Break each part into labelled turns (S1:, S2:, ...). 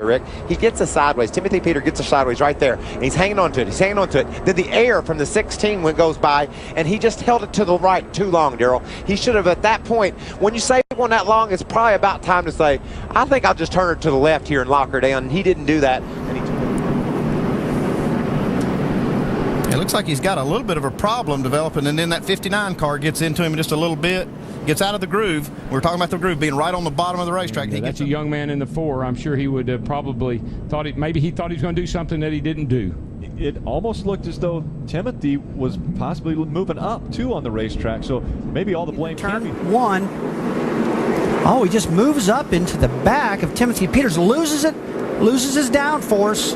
S1: Rick, he gets a sideways. Timothy Peter gets a sideways right there, and he's hanging on to it. He's hanging on to it. Then the air from the 16 when goes by, and he just held it to the right too long, Daryl. He should have, at that point, when you save one that long, it's probably about time to say, I think I'll just turn her to the left here and lock her down. And he didn't do that. And he
S2: it looks like he's got a little bit of a problem developing, and then that 59 car gets into him just a little bit, gets out of the groove. We're talking about the groove being right on the bottom of the racetrack.
S3: Yeah, that's a young man in the 4. I'm sure he would have probably thought maybe he thought he was going to do something that he didn't do.
S4: It almost looked as though Timothy was possibly moving up too on the racetrack, so maybe all the blame can be.
S5: Turn 1. Oh, he just moves up into the back of Timothy Peters, loses it, loses his downforce,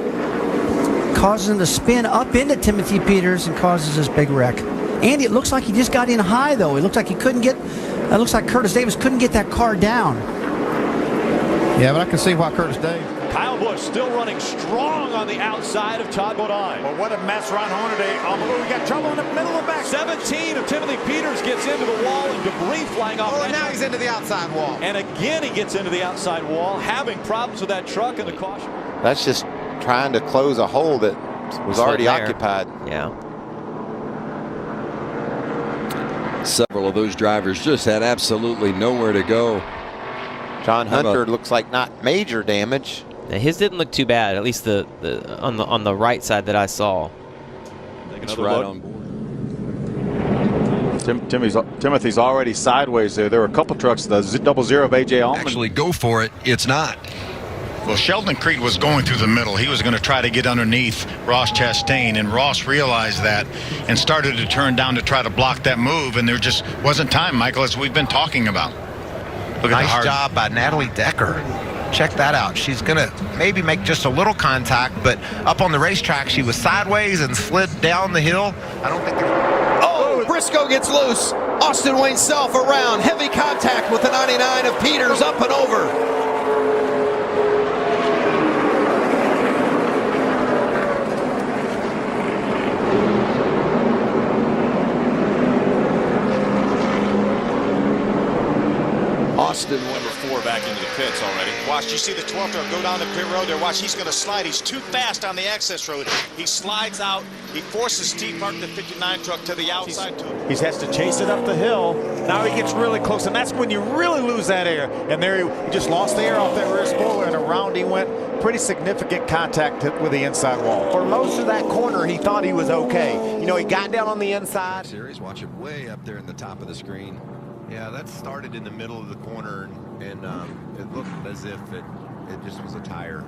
S5: causes him to spin up into Timothy Peters and causes this big wreck. Andy, it looks like he just got in high, though. It looks like he couldn't get, it looks like Curtis Davis couldn't get that car down.
S2: Yeah, but I can see why Curtis Davis.
S4: Kyle Busch still running strong on the outside of Todd Bodine.
S6: Well, what a mess Ron Hornaday. Oh, we got trouble in the middle of the back.
S4: 17 of Timothy Peters gets into the wall and debris flying off.
S1: Oh, and now he's into the outside wall.
S4: And again, he gets into the outside wall, having problems with that truck and the caution.
S1: That's just trying to close a hole that was already occupied.
S7: Yeah. Several of those drivers just had absolutely nowhere to go.
S1: John Hunter looks like not major damage.
S7: Now, his didn't look too bad, at least on the right side that I saw.
S4: It's right on board.
S6: Timothy's already sideways there. There were a couple trucks, the 00 of A.J. Allman.
S8: Actually go for it. It's not.
S9: Well, Sheldon Creed was going through the middle. He was going to try to get underneath Ross Chastain, and Ross realized that and started to turn down to try to block that move, and there just wasn't time, Michael, as we've been talking about.
S10: Look at nice job by Natalie Decker. Check that out. She's going to maybe make just a little contact, but up on the racetrack, she was sideways and slid down the hill. I don't think
S11: Oh, Briscoe gets loose. Austin Wayne Self around. Heavy contact with the 99 of Peters up and over.
S6: Austin number 4 back into the pits already.
S12: Watch, you see the 12th truck go down the pit road there. Watch, he's going to slide. He's too fast on the access road. He slides out. He forces Steve Park, the 59 truck, to the outside.
S6: He has to chase it up the hill. Now he gets really close, and that's when you really lose that air. And there he just lost the air off that rear spoiler, and around he went. Pretty significant contact with the inside wall.
S1: For most of that corner, he thought he was okay. You know, he got down on the inside.
S8: Series, watch it way up there in the top of the screen.
S10: Yeah, that started in the middle of the corner, and it looked as if it just was a tire.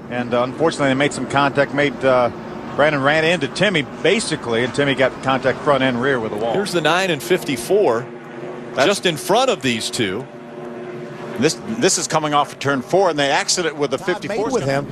S6: And unfortunately, they made some contact. Brandon ran into Timmy, basically, and Timmy got contact front and rear with the wall.
S4: Here's the 9 and 54, just in front of these two.
S6: This is coming off of turn 4, and they accident with the 54 with him.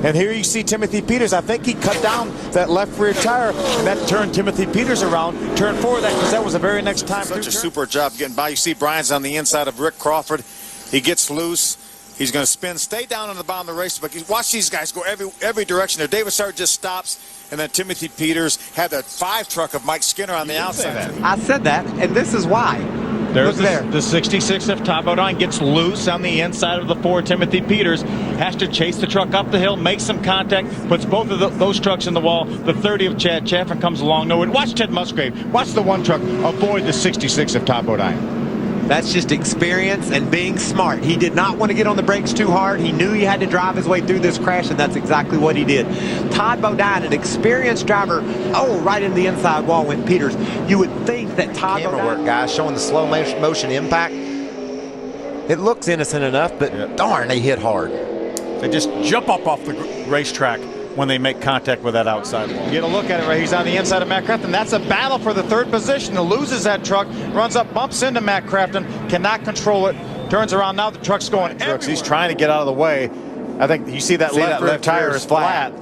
S6: And here you see Timothy Peters. I think he cut down that left rear tire, and that turned Timothy Peters around. Turn 4, because that was the very next time. Such a super job getting by. You see Brian's on the inside of Rick Crawford. He gets loose. He's going to spin, stay down on the bottom of the race. But watch these guys go every direction there. David Starr just stops, and then Timothy Peters had the 5 truck of Mike Skinner on the outside.
S1: I said that, and this is why.
S6: There's the 66 of Todd Bodine gets loose on the inside of the 4. Timothy Peters has to chase the truck up the hill, make some contact, puts both of those trucks in the wall. The 30 of Chad Chaffin comes along nowhere. Watch Ted Musgrave. Watch the 1 truck avoid the 66 of Todd Bodine.
S1: That's just experience and being smart. He did not want to get on the brakes too hard. He knew he had to drive his way through this crash, and that's exactly what he did. Todd Bodine, an experienced driver, right into the inside wall went Peters. You would think that Todd Bodine... Camera work, guys, showing the slow motion impact. It looks innocent enough, but darn, they hit hard.
S6: They just jump up off the racetrack when they make contact with that outside wall. Get a look at it right. He's on the inside of Matt Crafton. That's a battle for the 3rd position. He loses that truck, runs up, bumps into Matt Crafton, cannot control it, turns around. Now the truck's going everywhere. He's trying to get out of the way. I think you see that left rear tire is flat.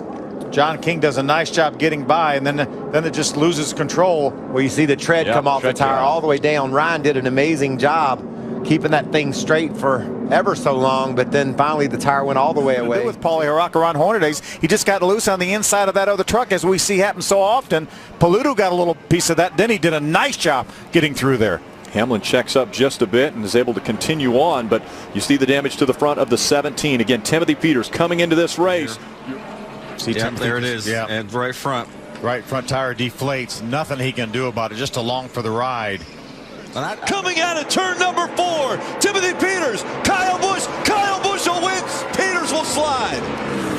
S6: John King does a nice job getting by, and then it just loses control.
S1: Well, you see the tread come off the tire all the way down. Ryan did an amazing job keeping that thing straight for ever so long, but then finally the tire went all the way away.
S6: With Paulie Haraka on Hornadays, he just got loose on the inside of that other truck, as we see happen so often. Paludo got a little piece of that. Then he did a nice job getting through there.
S4: Hamlin checks up just a bit and is able to continue on, but you see the damage to the front of the 17. Again, Timothy Peters coming into this race.
S8: See, there it is. Yeah, and right front.
S6: Right front tire deflates. Nothing he can do about it. Just along for the ride.
S11: Coming out of turn number 4, Timothy Peters, Kyle Busch. Kyle Busch will win. Peters will slide.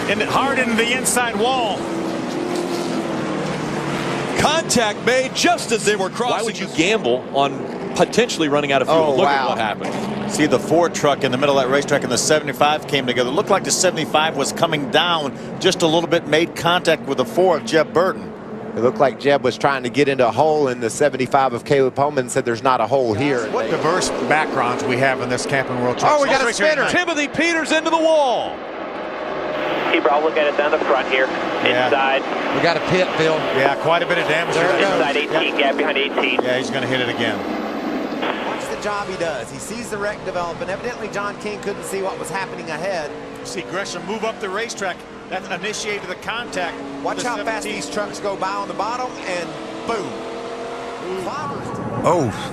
S6: And hard into the inside wall.
S11: Contact made just as they were crossing.
S4: Why would you gamble on potentially running out of fuel? Look at what happened.
S6: See the Ford truck in the middle of that racetrack and the 75 came together. It looked like the 75 was coming down just a little bit, made contact with the 4 of Jeb Burton.
S13: It looked like Jeb was trying to get into a hole in the 75 of Caleb Pullman, said there's not a hole here.
S6: What diverse backgrounds we have in this Camping World Truck.
S11: Oh, we got a spinner. Timothy Peters into the wall.
S14: I'll look at it down the front here. Inside.
S13: We got a pit, Phil.
S6: Yeah, quite a bit of damage.
S14: Inside 18, gap behind 18.
S6: Yeah, he's going to hit it again.
S1: Watch the job he does. He sees the wreck develop, and evidently John King couldn't see what was happening ahead.
S6: See Gresham move up the racetrack. That initiated the contact.
S1: Watch how fast these trucks go by on the bottom, and boom.
S10: Oh.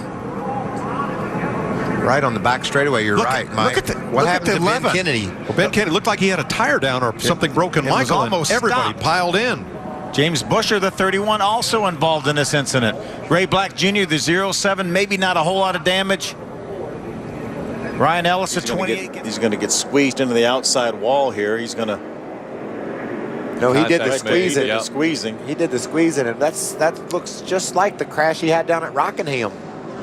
S10: Right on the back straightaway, you're right, Mike.
S8: What happened to Ben Kennedy? Well, Ben Kennedy looked like he had a tire down or something broken. Michael, and everybody piled in.
S6: James Busher, the 31, also involved in this incident. Ray Black Jr., the 07, maybe not a whole lot of damage. Ryan Ellis, the 28. He's going to get squeezed into the outside wall here. He's going to.
S13: No, he did the squeezing.
S6: He did the squeezing.
S13: He did the squeezing, and that looks just like the crash he had down at Rockingham.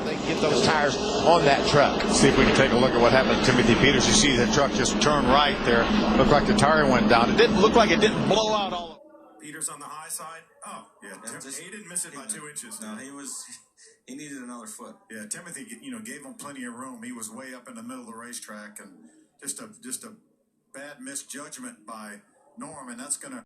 S6: They get those tires on that truck. See if we can take a look at what happened to Timothy Peters. You see that truck just turn right there. Looked like the tire went down. It didn't look like it didn't blow out all of it.
S15: Peters on the high side. Oh, yeah. He didn't miss it by 2 inches. No, he needed another foot. Yeah, Timothy, gave him plenty of room. He was way up in the middle of the racetrack, and just a bad misjudgment by Norm, and that's going to